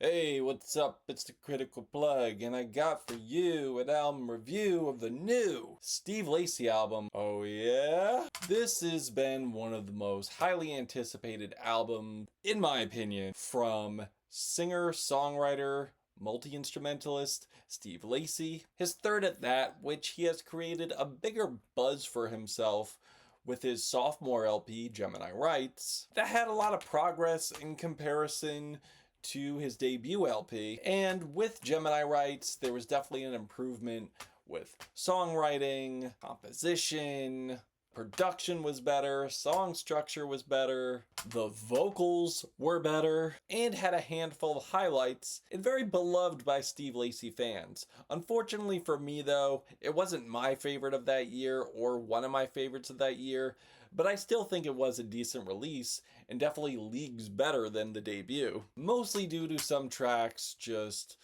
Hey, what's up? It's the Critical Plug, and I got for you an album review of the new Steve Lacy album. Oh yeah? This has been one of the most highly anticipated albums, in my opinion, from singer-songwriter, multi-instrumentalist Steve Lacy. His third at that, which he has created a bigger buzz for himself with his sophomore LP, Gemini Rights, that had a lot of progress in comparison to his debut LP. And with Gemini Rights, there was definitely an improvement with songwriting, composition, production was better, song structure was better, the vocals were better, and had a handful of highlights, and very beloved by Steve Lacy fans. Unfortunately for me though, it wasn't my favorite of that year or one of my favorites of that year, but I still think it was a decent release and definitely leagues better than the debut. Mostly due to some tracks just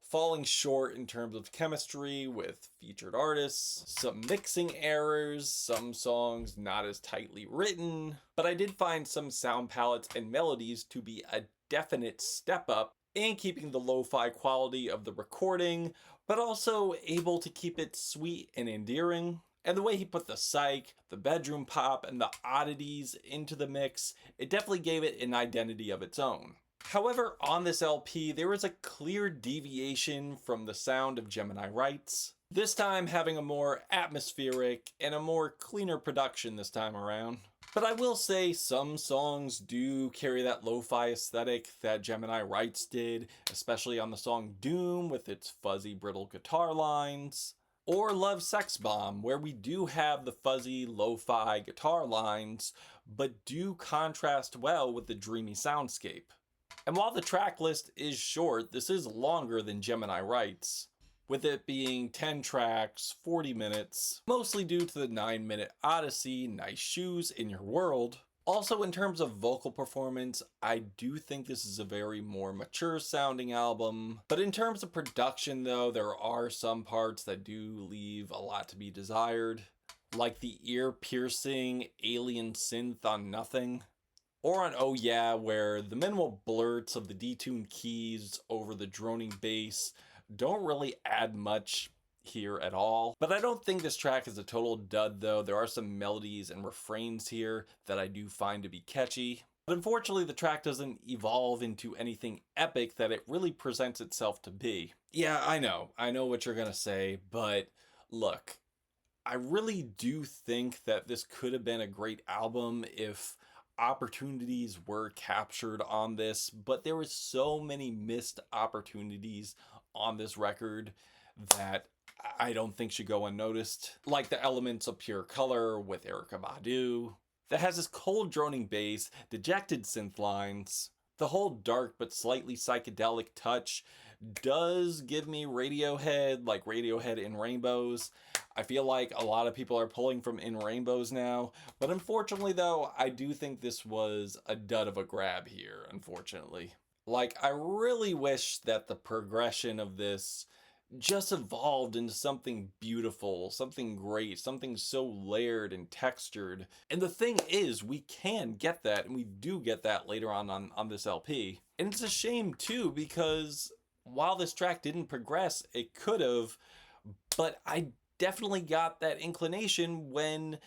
falling short in terms of chemistry with featured artists, some mixing errors, some songs not as tightly written, but I did find some sound palettes and melodies to be a definite step up and keeping the lo-fi quality of the recording, but also able to keep it sweet and endearing. And the way he put the psych, the bedroom pop, and the oddities into the mix, it definitely gave it an identity of its own. However, on this LP, there is a clear deviation from the sound of Gemini Rights, this time having a more atmospheric and a more cleaner production this time around. But I will say some songs do carry that lo-fi aesthetic that Gemini Rights did, especially on the song Doom with its fuzzy, brittle guitar lines. Or LOVESEXDRUGBOMB, where we do have the fuzzy lo-fi guitar lines, but do contrast well with the dreamy soundscape. And while the track list is short, this is longer than Gemini Rights, with it being 10 tracks, 40 minutes, mostly due to the 9-minute Odyssey, Nice Shoes, In Your World. Also, in terms of vocal performance, I do think this is a very more mature sounding album. But in terms of production though, there are some parts that do leave a lot to be desired, like the ear-piercing alien synth on Nothing. Or on Oh Yeah, where the minimal blurts of the detuned keys over the droning bass don't really add much here at all. But I don't think this track is a total dud though. There are some melodies and refrains here that I do find to be catchy. But unfortunately, the track doesn't evolve into anything epic that it really presents itself to be. Yeah, I know what you're gonna say, but look, I really do think that this could have been a great album if opportunities were captured on this, but there were so many missed opportunities on this record that I don't think should go unnoticed. Like the elements of Pure Color with Erykah Badu, that has this cold droning bass, dejected synth lines. The whole dark but slightly psychedelic touch does give me Radiohead, like Radiohead in Rainbows. I feel like a lot of people are pulling from In Rainbows now, but unfortunately though, I do think this was a dud of a grab here, unfortunately. Like, I really wish that the progression of this just evolved into something beautiful, something great, something so layered and textured. And the thing is, we can get that, and we do get that later on this LP. And it's a shame too, because while this track didn't progress, it could have, but I definitely got that inclination when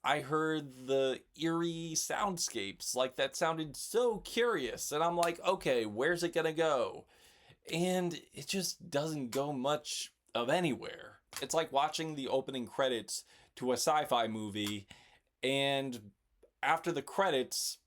I heard the eerie soundscapes. Like, that sounded so curious, and I'm like, okay, where's it gonna go? And it just doesn't go much of anywhere. It's like watching the opening credits to a sci-fi movie, and after the credits,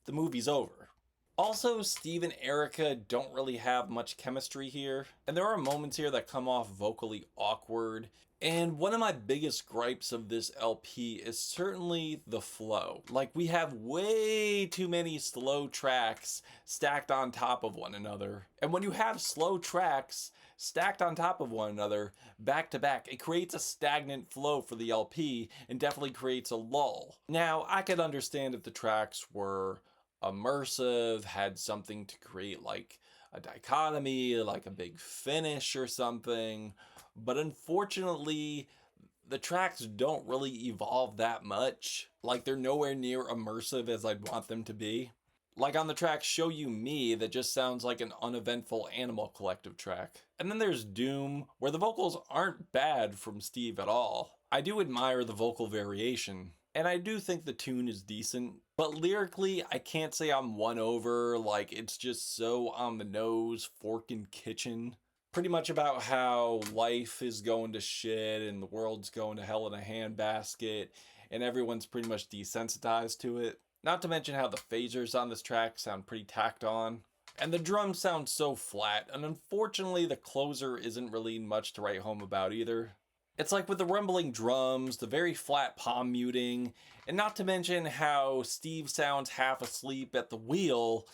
the movie's over. Also, Steve and Erykah don't really have much chemistry here, and there are moments here that come off vocally awkward. And one of my biggest gripes of this LP is certainly the flow. Like, we have way too many slow tracks stacked on top of one another. And when you have slow tracks stacked on top of one another, back to back, it creates a stagnant flow for the LP and definitely creates a lull. Now, I could understand if the tracks were immersive, had something to create like a dichotomy, like a big finish or something. But unfortunately, the tracks don't really evolve that much. Like, they're nowhere near immersive as I'd want them to be. Like on the track Show You Me, that just sounds like an uneventful Animal Collective track. And then there's Doom, where the vocals aren't bad from Steve at all. I do admire the vocal variation, and I do think the tune is decent, but lyrically, I can't say I'm won over. Like, it's just so on the nose, fork and kitchen. Pretty much about how life is going to shit and the world's going to hell in a handbasket, and everyone's pretty much desensitized to it. Not to mention how the phasers on this track sound pretty tacked on. And the drums sound so flat, and unfortunately the closer isn't really much to write home about either. It's like with the rumbling drums, the very flat palm muting, and not to mention how Steve sounds half asleep at the wheel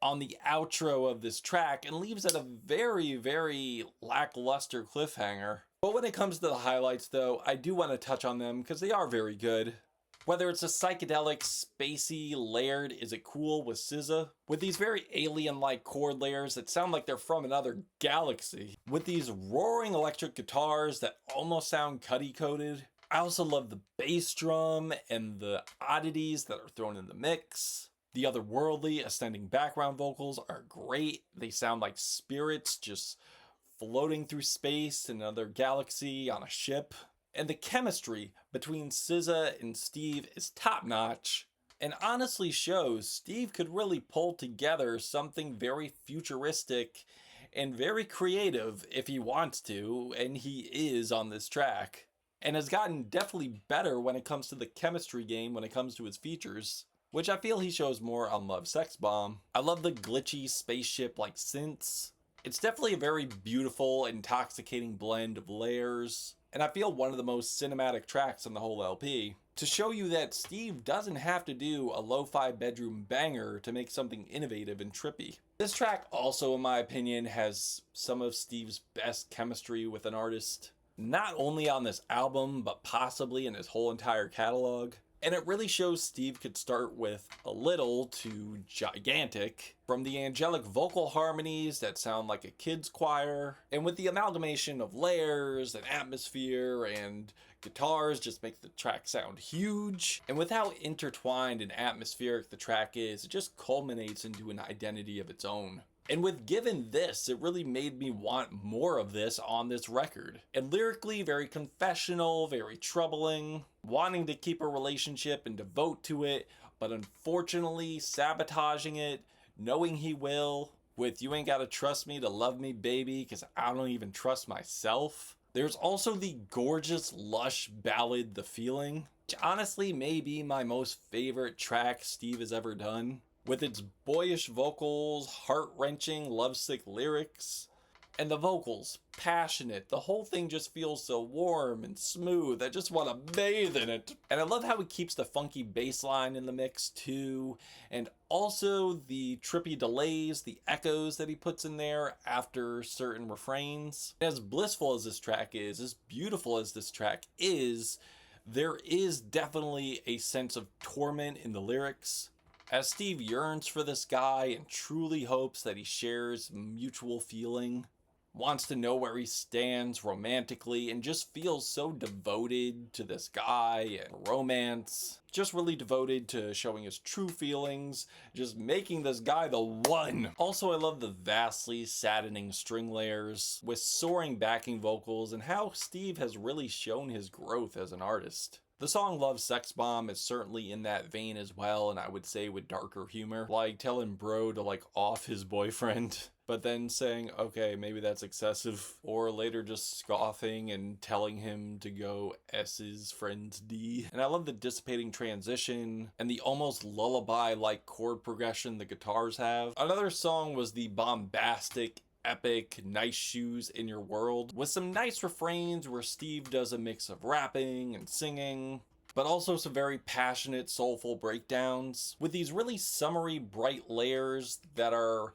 on the outro of this track and leaves at a very, very lackluster cliffhanger. But when it comes to the highlights though, I do want to touch on them because they are very good. Whether it's a psychedelic, spacey, layered Is It Cool with SZA, with these very alien-like chord layers that sound like they're from another galaxy, with these roaring electric guitars that almost sound Cuddy-coded. I also love the bass drum and the oddities that are thrown in the mix. The otherworldly, ascending background vocals are great. They sound like spirits just floating through space in another galaxy on a ship. And the chemistry between SZA and Steve is top-notch, and honestly shows Steve could really pull together something very futuristic and very creative if he wants to, and he is on this track. And has gotten definitely better when it comes to the chemistry game when it comes to his features, which I feel he shows more on LOVESEXDRUGBOMB. I love the glitchy spaceship-like synths. It's definitely a very beautiful, intoxicating blend of layers, and I feel one of the most cinematic tracks on the whole LP. To show you that Steve doesn't have to do a lo-fi bedroom banger to make something innovative and trippy. This track also, in my opinion, has some of Steve's best chemistry with an artist, not only on this album, but possibly in his whole entire catalog. And it really shows Steve could start with a little to gigantic, from the angelic vocal harmonies that sound like a kid's choir, and with the amalgamation of layers and atmosphere and guitars just make the track sound huge. And with how intertwined and atmospheric the track is, it just culminates into an identity of its own. And with Given This, it really made me want more of this on this record. And lyrically, very confessional, very troubling, wanting to keep a relationship and devote to it, but unfortunately sabotaging it, knowing he will, with You Ain't Gotta Trust Me to Love Me Baby, cause I don't even trust myself. There's also the gorgeous, lush ballad The Feeling, which honestly may be my most favorite track Steve has ever done. With its boyish vocals, heart-wrenching, lovesick lyrics, and the vocals, passionate. The whole thing just feels so warm and smooth. I just want to bathe in it. And I love how he keeps the funky bass line in the mix too, and also the trippy delays, the echoes that he puts in there after certain refrains. As blissful as this track is, as beautiful as this track is, there is definitely a sense of torment in the lyrics, as Steve yearns for this guy and truly hopes that he shares mutual feeling, wants to know where he stands romantically, and just feels so devoted to this guy and romance. Just really devoted to showing his true feelings, just making this guy the one. Also, I love the vastly saddening string layers with soaring backing vocals and how Steve has really shown his growth as an artist. The song LOVESEXDRUGBOMB is certainly in that vein as well, and I would say with darker humor, like telling bro to like off his boyfriend, but then saying, okay, maybe that's excessive, or later just scoffing and telling him to go S his friend's D. And I love the dissipating transition and the almost lullaby-like chord progression the guitars have. Another song was the bombastic, epic Nice Shoes in Your World, with some nice refrains where Steve does a mix of rapping and singing, but also some very passionate, soulful breakdowns, with these really summery, bright layers that are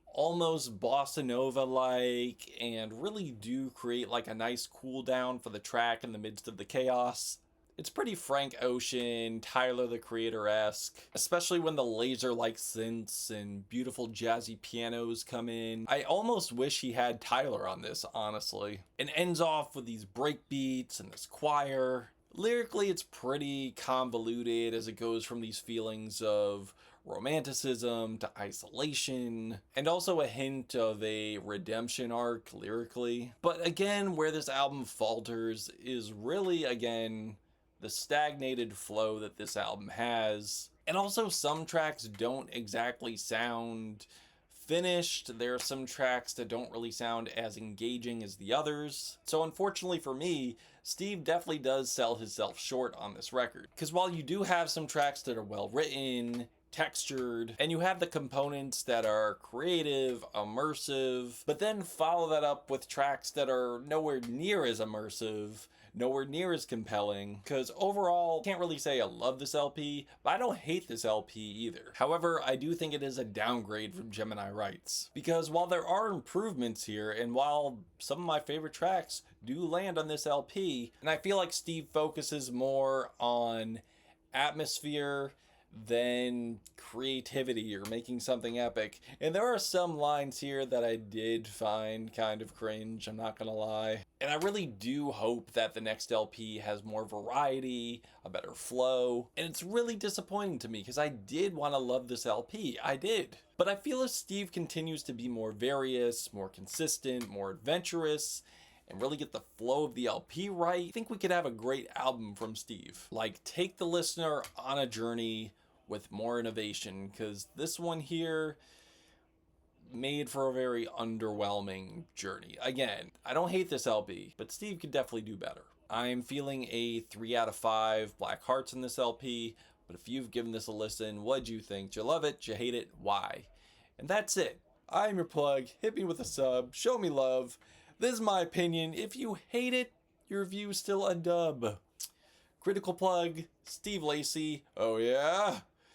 almost bossa nova-like and really do create like a nice cool down for the track in the midst of the chaos. It's pretty Frank Ocean, Tyler the Creator-esque, especially when the laser-like synths and beautiful jazzy pianos come in. I almost wish he had Tyler on this, honestly. It ends off with these breakbeats and this choir. Lyrically, it's pretty convoluted as it goes from these feelings of romanticism to isolation, and also a hint of a redemption arc lyrically. But again, where this album falters is really, again, the stagnated flow that this album has. And also, some tracks don't exactly sound finished. There are some tracks that don't really sound as engaging as the others. So unfortunately for me, Steve definitely does sell himself short on this record. Because while you do have some tracks that are well written, textured, and you have the components that are creative, immersive, but then follow that up with tracks that are nowhere near as immersive, nowhere near as compelling, because overall, I can't really say I love this LP, but I don't hate this LP either. However, I do think it is a downgrade from Gemini Rights, because while there are improvements here, and while some of my favorite tracks do land on this LP, and I feel like Steve focuses more on atmosphere than creativity or making something epic. And there are some lines here that I did find kind of cringe, I'm not gonna lie. And I really do hope that the next LP has more variety, a better flow. And it's really disappointing to me because I did want to love this LP, I did. But I feel as Steve continues to be more various, more consistent, more adventurous, and really get the flow of the LP right, I think we could have a great album from Steve. Like, take the listener on a journey with more innovation, because this one here made for a very underwhelming journey. Again, I don't hate this LP, but Steve could definitely do better. I'm feeling a 3 out of 5 Black Hearts in this LP, but if you've given this a listen, what'd you think? Did you love it? Did you hate it? Why? And that's it. I'm your plug. Hit me with a sub. Show me love. This is my opinion. If you hate it, your review's still a dub. Critical plug, Steve Lacy. Oh yeah?